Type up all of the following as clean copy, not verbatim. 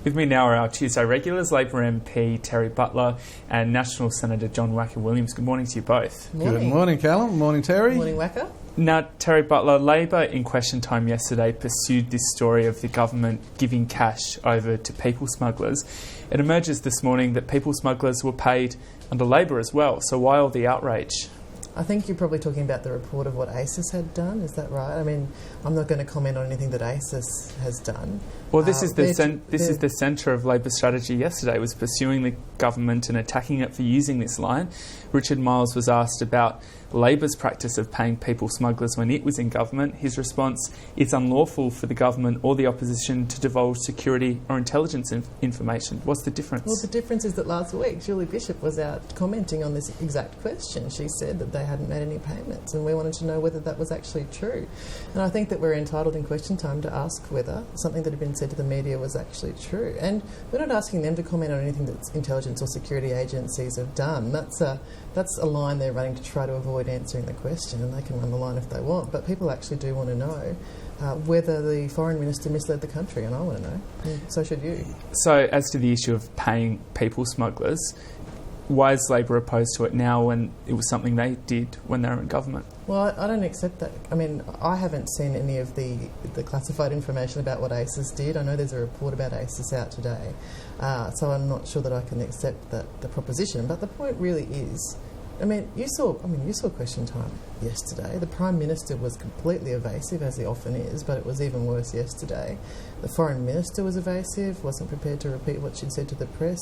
With me now are our Tuesday regulars, Labor MP Terri Butler and National Senator John Wacka Williams. Good morning to you both. Morning. Good morning, Callum. Morning, Terri. Morning, Wacka. Now, Terri Butler, Labor in Question Time yesterday pursued this story of the government giving cash over to people smugglers. It emerges this morning that people smugglers were paid under Labor as well. So why all the outrage? I think you're probably talking about the report of what ACIS had done, is that right? I mean, I'm not going to comment on anything that ACIS has done. Well, this is the centre of Labor's strategy yesterday, was pursuing the government and attacking it for using this line. Richard Miles was asked about Labor's practice of paying people smugglers when it was in government. His response: it's unlawful for the government or the opposition to divulge security or intelligence information. What's the difference? Well, the difference is that last week Julie Bishop was out commenting on this exact question. She said that they hadn't made any payments, and we wanted to know whether that was actually true. And I think that we're entitled in question time to ask whether something that had been said to the media was actually true. And we're not asking them to comment on anything that intelligence or security agencies have done. That's a line they're running to try to avoid answering the question, and they can run the line if they want. But people actually do want to know whether the Foreign Minister misled the country, and I want to know. And so should you. So, as to the issue of paying people smugglers, why is Labor opposed to it now when it was something they did when they were in government? Well, I don't accept that. I mean, I haven't seen any of the classified information about what ACIS did. I know there's a report about ACIS out today, so I'm not sure that I can accept the proposition. But the point really is, you saw Question Time yesterday. The Prime Minister was completely evasive, as he often is, but it was even worse yesterday. The Foreign Minister was evasive, wasn't prepared to repeat what she'd said to the press.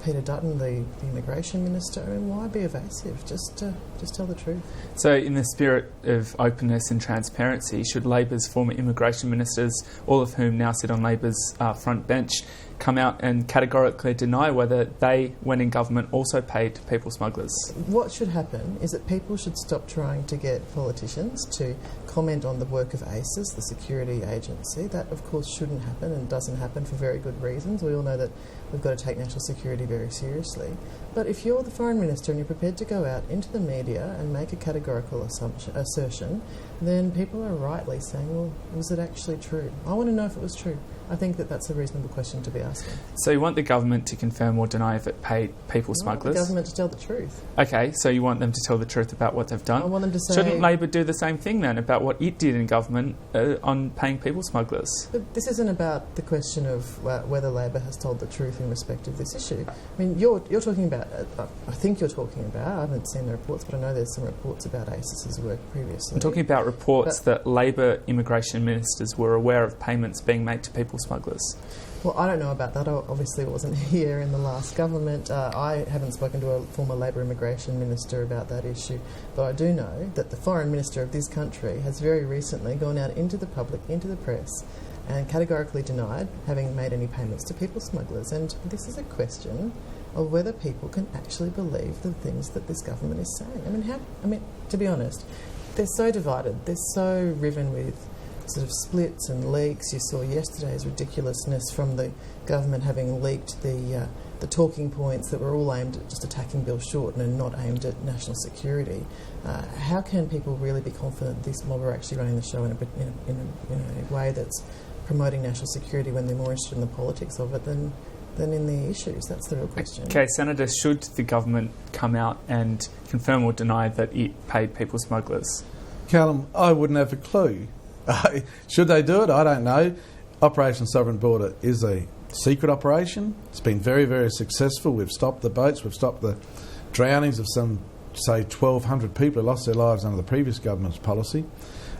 Peter Dutton, the Immigration Minister, why be evasive? Just tell the truth. So, in the spirit of openness and transparency, should Labor's former immigration ministers, all of whom now sit on Labor's front bench, come out and categorically deny whether they, when in government, also paid people smugglers? What should happen is that people should stop trying to get politicians to comment on the work of ACIS, the security agency. That, of course, shouldn't happen and doesn't happen for very good reasons. We all know that we've got to take national security very seriously. But if you're the Foreign Minister and you're prepared to go out into the media and make a categorical assertion, then people are rightly saying, well, was it actually true? I want to know if it was true. I think that that's a reasonable question to be asking. So you want the government to confirm or deny if it paid people smugglers? I want the government to tell the truth. Okay, so you want them to tell the truth about what they've done? I want them to say... Shouldn't Labor do the same thing then about what it did in government on paying people smugglers? But this isn't about the question of whether Labor has told the truth in respect of this issue. I mean, you're talking about... I think you're talking about... I haven't seen the reports, but I know there's some reports about ACIS's work previously. I'm talking about reports that Labor immigration ministers were aware of payments being made to people smugglers. Well, I don't know about that. I obviously wasn't here in the last government. I haven't spoken to a former Labor immigration minister about that issue. But I do know that the Foreign Minister of this country has very recently gone out into the public, into the press, and categorically denied having made any payments to people smugglers. And this is a question of whether people can actually believe the things that this government is saying. To be honest, they're so divided. They're so riven with sort of splits and leaks. You saw yesterday's ridiculousness from the government having leaked the talking points that were all aimed at just attacking Bill Shorten and not aimed at national security. How can people really be confident this mob are actually running the show in a way that's promoting national security when they're more interested in the politics of it than in the issues? That's the real question. Okay, Senator, should the government come out and confirm or deny that it paid people smugglers? Callum, I wouldn't have a clue. Should they do it? I don't know. Operation Sovereign Border is a secret operation. It's been very, very successful. We've stopped the boats. We've stopped the drownings of some, say, 1,200 people who lost their lives under the previous government's policy.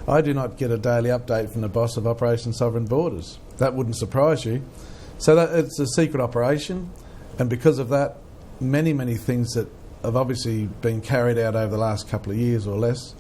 I do not get a daily update from the boss of Operation Sovereign Borders. That wouldn't surprise you. So it's a secret operation, and because of that, many, many things that have obviously been carried out over the last couple of years or less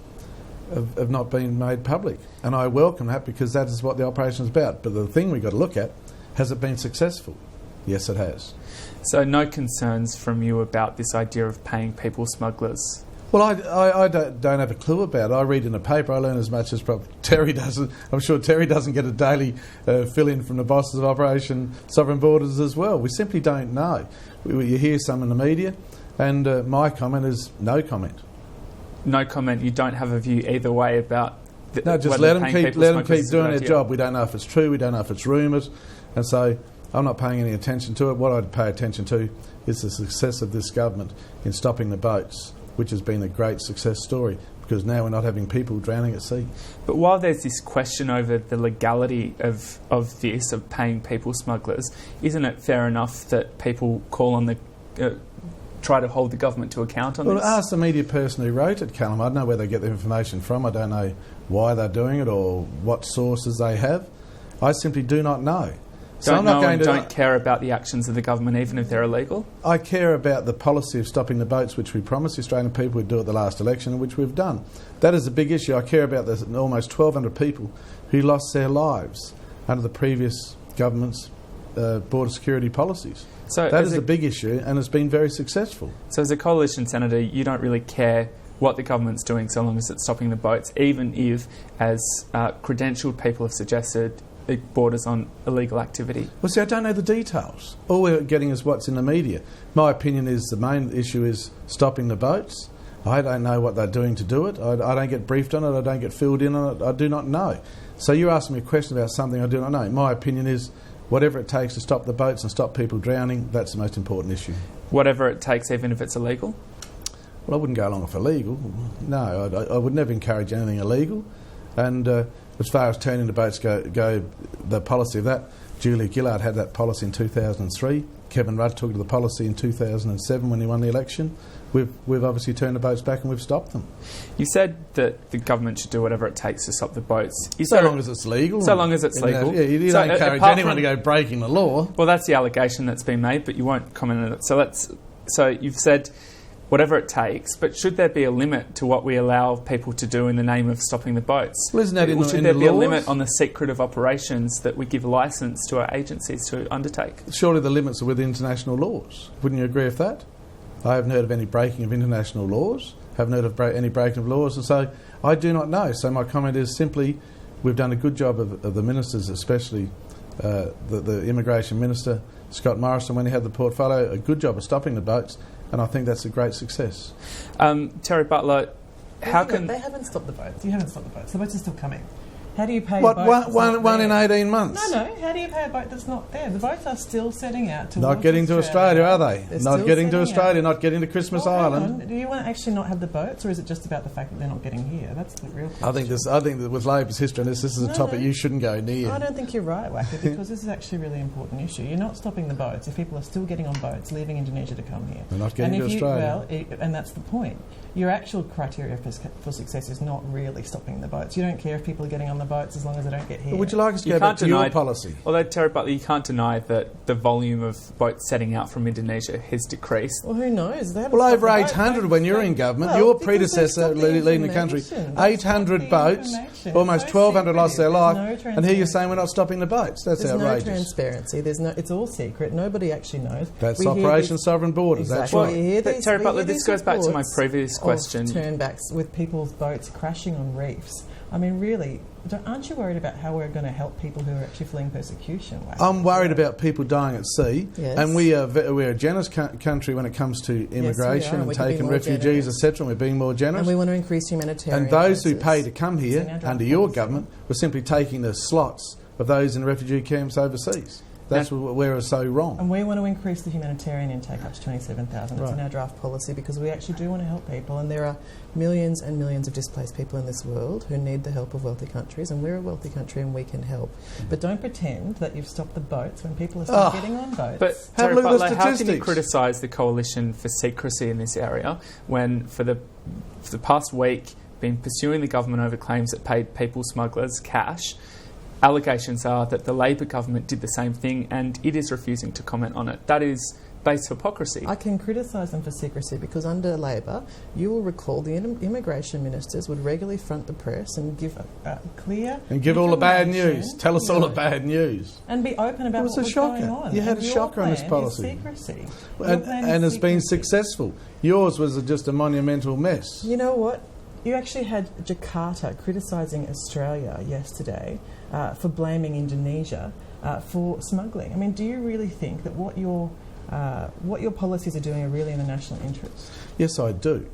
have not been made public. And I welcome that, because that is what the operation is about. But the thing we've got to look at, has it been successful? Yes, it has. So no concerns from you about this idea of paying people smugglers? Well, I don't have a clue about it. I read in the paper. I learn as much as probably Terri doesn't. I'm sure Terri doesn't get a daily fill-in from the bosses of Operation Sovereign Borders as well. We simply don't know. You hear some in the media, and my comment is no comment. No comment. You don't have a view either way about... No, just let them keep doing their job. We don't know if it's true. We don't know if it's rumours. And so I'm not paying any attention to it. What I'd pay attention to is the success of this government in stopping the boats, which has been a great success story, because now we're not having people drowning at sea. But while there's this question over the legality of paying people smugglers, isn't it fair enough that people call on try to hold the government to account on this? Well, ask the media person who wrote it, Callum. I don't know where they get their information from. I don't know why they're doing it or what sources they have. I simply do not know. Don't care about the actions of the government, even if they're illegal? I care about the policy of stopping the boats, which we promised the Australian people we'd do at the last election, and which we've done. That is a big issue. I care about the almost 1,200 people who lost their lives under the previous government's border security policies. So that is a big issue, and it's been very successful. So as a coalition senator, you don't really care what the government's doing so long as it's stopping the boats, even if, as credentialed people have suggested, it borders on illegal activity? Well, see, I don't know the details. All we're getting is what's in the media. My opinion is the main issue is stopping the boats. I don't know what they're doing to do it. I don't get briefed on it. I don't get filled in on it. I do not know. So you're asking me a question about something I do not know. My opinion is whatever it takes to stop the boats and stop people drowning, that's the most important issue. Whatever it takes, even if it's illegal? Well, I wouldn't go along with illegal. No, I would never encourage anything illegal. And as far as turning the boats go, the policy of that, Julia Gillard had that policy in 2003. Kevin Rudd took the policy in 2007 when he won the election. We've obviously turned the boats back and we've stopped them. You said that the government should do whatever it takes to stop the boats. So long as it's legal. So long as it's legal. You don't encourage anyone to go breaking the law. Well, that's the allegation that's been made, but you won't comment on it. So you've said whatever it takes, but should there be a limit to what we allow people to do in the name of stopping the boats? Well, isn't that in the laws? Should there be a limit on the secretive operations that we give licence to our agencies to undertake? Surely the limits are with international laws. Wouldn't you agree with that? I haven't heard of any breaking of international laws, haven't heard of any breaking of laws, and so I do not know. So my comment is simply we've done a good job of the ministers, especially the immigration minister, Scott Morrison, when he had the portfolio, a good job of stopping the boats, and I think that's a great success. Terri Butler, how can... They haven't stopped the boats. You haven't stopped the boats. The boats are still coming. How do you pay what, a boat one in 18 months? No. How do you pay a boat that's not there? The boats are still setting out towards Not getting to Australia, are they? They're not getting to Australia, out. Not getting to Christmas Island. Do you want to actually not have the boats, or is it just about the fact that they're not getting here? That's the real question. I think that with Labor's history on this is a topic you shouldn't go near. I don't think you're right, Wacka, because this is actually a really important issue. You're not stopping the boats if people are still getting on boats, leaving Indonesia to come here. They're not getting to Australia. And that's the point. Your actual criteria for success is not really stopping the boats. You don't care if people are getting on the boats as long as they don't get here. But would you like us to go back to your policy? Although, Terri Butler, you can't deny that the volume of boats setting out from Indonesia has decreased. Well, who knows? Well, over 800 when you're in government. Your predecessor leading the country. 800 boats, almost 1,200 lost their life, and here you're saying we're not stopping the boats. That's outrageous. There's no transparency. It's all secret. Nobody actually knows. That's Operation Sovereign Borders. Exactly. That's right. Terri Butler, this goes back to my previous question. Turnbacks with people's boats crashing on reefs. I mean, really, aren't you worried about how we're going to help people who are actually fleeing persecution? I'm worried about people dying at sea, and we're a generous country when it comes to immigration and taking refugees, etc. And we're being more generous. And we want to increase humanitarian. And those who pay to come here under your government were simply taking the slots of those in refugee camps overseas. That's where it's so wrong. And we want to increase the humanitarian intake up to 27,000. It's in our draft policy because we actually do want to help people, and there are millions and millions of displaced people in this world who need the help of wealthy countries, and we're a wealthy country and we can help. But don't pretend that you've stopped the boats when people are still getting on boats. But Terri Butler, how can you criticise the coalition for secrecy in this area when for the past week been pursuing the government over claims that paid people smugglers cash? Allegations are that the Labor government did the same thing and it is refusing to comment on it. That is base hypocrisy. I can criticise them for secrecy because under Labor, you will recall the immigration ministers would regularly front the press and give clear and give all the bad news. Tell us all the bad news. And be open about what was going on. You had a shocker on this policy. Secrecy. And it's been successful. Yours was just a monumental mess. You know what? You actually had Jakarta criticising Australia yesterday for blaming Indonesia for smuggling. I mean, do you really think that what your policies are doing are really in the national interest? Yes, I do,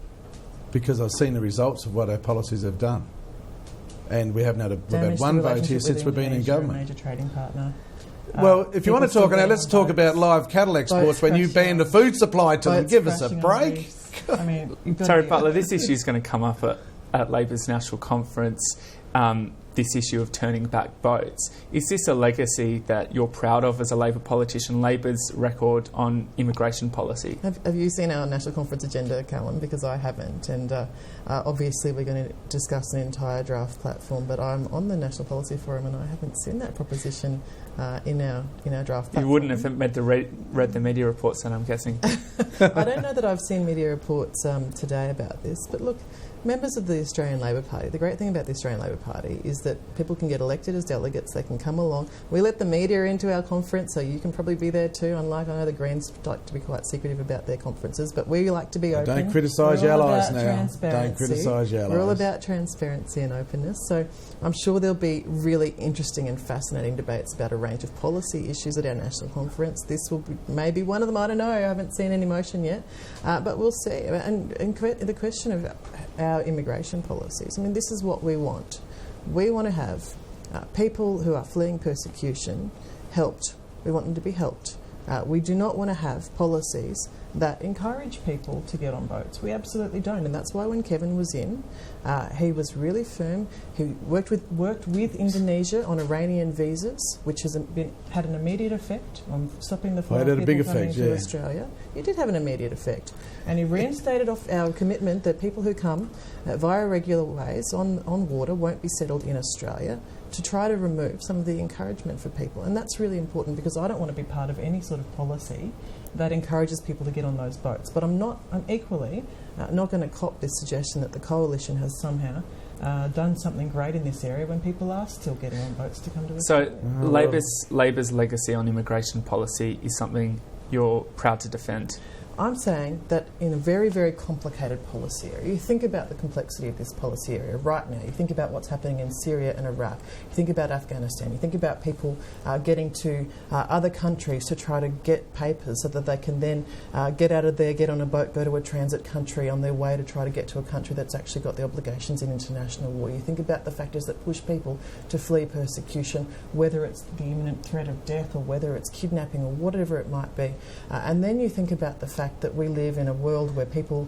because I've seen the results of what our policies have done. and we haven't had one vote here since we've been in government. A major trading partner. Well, if you want to talk now, let's talk about live cattle exports when you banned the food supply to them. Give us a break. I mean, Terri Butler, this issue is going to come up at Labor's National Conference, this issue of turning back boats. Is this a legacy that you're proud of as a Labor politician, Labor's record on immigration policy? Have you seen our National Conference agenda, Callum? Because I haven't. And obviously we're going to discuss the entire draft platform, but I'm on the National Policy Forum and I haven't seen that proposition in our draft platform. You wouldn't have read the media reports then, I'm guessing. I don't know that I've seen media reports today about this, but look, members of the Australian Labor Party, the great thing about the Australian Labor Party is that people can get elected as delegates, they can come along. We let the media into our conference, so you can probably be there too, unlike I know the Greens like to be quite secretive about their conferences, but we like to be open. Don't criticise your allies now. Don't criticise your allies. We're all about transparency and openness, so I'm sure there'll be really interesting and fascinating debates about a range of policy issues at our National Conference. This will be maybe one of them, I don't know, I haven't seen any motion yet, but we'll see. And the question of our immigration policies, I mean, this is what we want. We want to have people who are fleeing persecution helped. We want them to be helped. We do not want to have policies that encourage people to get on boats. We absolutely don't, and that's why when Kevin was in, he was really firm. He worked with Indonesia on Iranian visas, which has had an immediate effect on stopping the flow of people coming to Australia. It did have an immediate effect, and he reinstated off our commitment that people who come via regular ways on water won't be settled in Australia, to try to remove some of the encouragement for people. And that's really important because I don't want to be part of any sort of policy that encourages people to get on those boats. But I'm equally not going to cop this suggestion that the Coalition has somehow done something great in this area when people are still getting on boats to come to Australia. So Labor's legacy on immigration policy is something you're proud to defend? I'm saying that in a very, very complicated policy area, you think about the complexity of this policy area right now. You think about what's happening in Syria and Iraq. You think about Afghanistan. You think about people getting to other countries to try to get papers so that they can then get out of there, get on a boat, go to a transit country on their way to try to get to a country that's actually got the obligations in international law. You think about the factors that push people to flee persecution, whether it's the imminent threat of death or whether it's kidnapping or whatever it might be. And then you think about the fact that we live in a world where people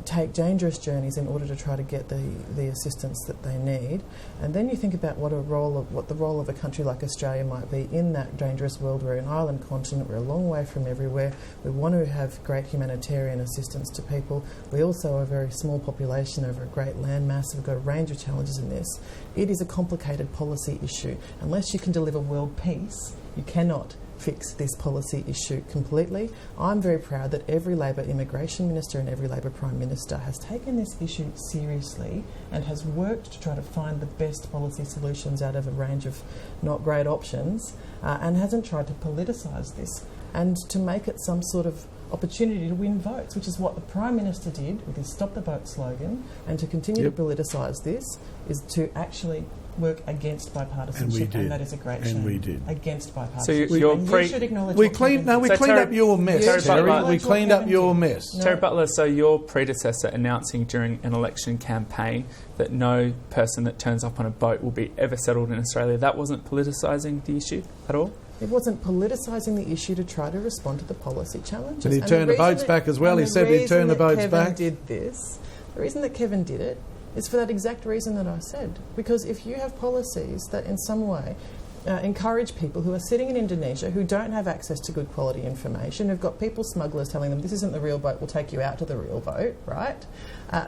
take dangerous journeys in order to try to get the assistance that they need. And then you think about what the role of a country like Australia might be in that dangerous world. We're an island continent, we're a long way from everywhere. We want to have great humanitarian assistance to people. We also are a very small population over a great land mass. We've got a range of challenges in this. It is a complicated policy issue. Unless you can deliver world peace, you cannot fix this policy issue completely. I'm very proud that every Labor immigration minister and every Labor Prime Minister has taken this issue seriously and has worked to try to find the best policy solutions out of a range of not great options and hasn't tried to politicise this and to make it some sort of opportunity to win votes, which is what the Prime Minister did with his Stop the Boat slogan. And to continue to politicise this is to actually work against bipartisanship, and that is a great shame. And we did. Against bipartisanship. So you should acknowledge we cleaned up your mess, Terri. We cleaned up your mess. Terri Butler, so your predecessor announcing during an election campaign that no person that turns up on a boat will be ever settled in Australia, that wasn't politicising the issue at all? It wasn't politicising the issue to try to respond to the policy challenges. And he turned the boats back as well. He said he'd turn the boats back. The reason that Kevin did it is for that exact reason that I said. Because if you have policies that in some way encourage people who are sitting in Indonesia who don't have access to good quality information, who've got people smugglers telling them this isn't the real boat, we'll take you out to the real boat, right?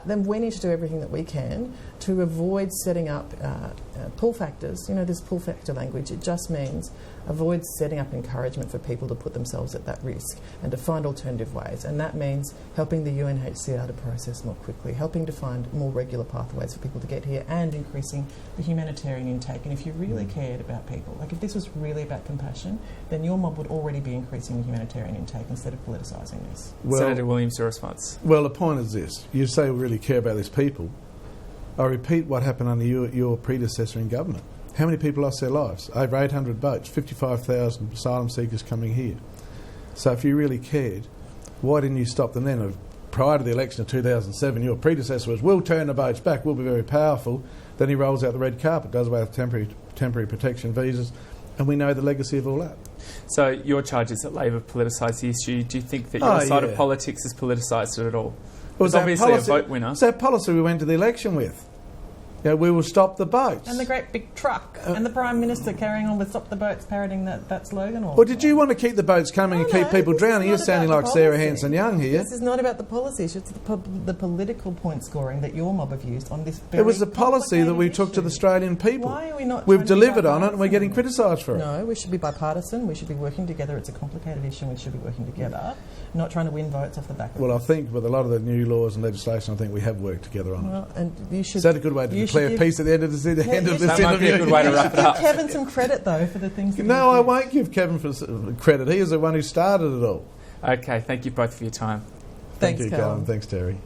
Then we need to do everything that we can to avoid setting up pull factors. You know, this pull factor language, it just means avoid setting up encouragement for people to put themselves at that risk and to find alternative ways. And that means helping the UNHCR to process more quickly, helping to find more regular pathways for people to get here and increasing the humanitarian intake. And if you really cared about people, like if this was really about compassion, then your mob would already be increasing the humanitarian intake instead of politicising this. Well, Senator Williams, your response? Well, the point is this. You say we really care about these people. I repeat what happened under your predecessor in government. How many people lost their lives? Over 800 boats, 55,000 asylum seekers coming here. So if you really cared, why didn't you stop them then? Prior to the election of 2007, your predecessor was, we'll turn the boats back, we'll be very powerful. Then he rolls out the red carpet, does away with temporary protection visas, and we know the legacy of all that. So your charge is that Labor politicised the issue. Do you think that your side of politics has politicised it at all? It was obviously a vote winner. It's that policy we went to the election with. You know, we will stop the boats. And the great big truck. And the Prime Minister carrying on with stop the boats, parroting that slogan. Well, did you want to keep the boats coming and keep people drowning? You're sounding like Sarah Hanson-Young here. This is not about the policy. It's just the political point scoring that your mob have used on this very It was the policy that we took to the Australian people. Why are we not? We've delivered on it and we're getting criticised for it. No, we should be bipartisan. We should be working together. It's a complicated issue and we should be working together, not trying to win votes off the back of it. Well, I think with a lot of the new laws and legislation, I think we have worked together on it. And you should, is that a good way to declare peace at the end of this interview? That might be a good way to wrap it up. Give Kevin some credit, though, for the things that No, I won't give Kevin for credit. He is the one who started it all. Okay, thank you both for your time. Thank you, Callum. Callum. Thanks, Terry.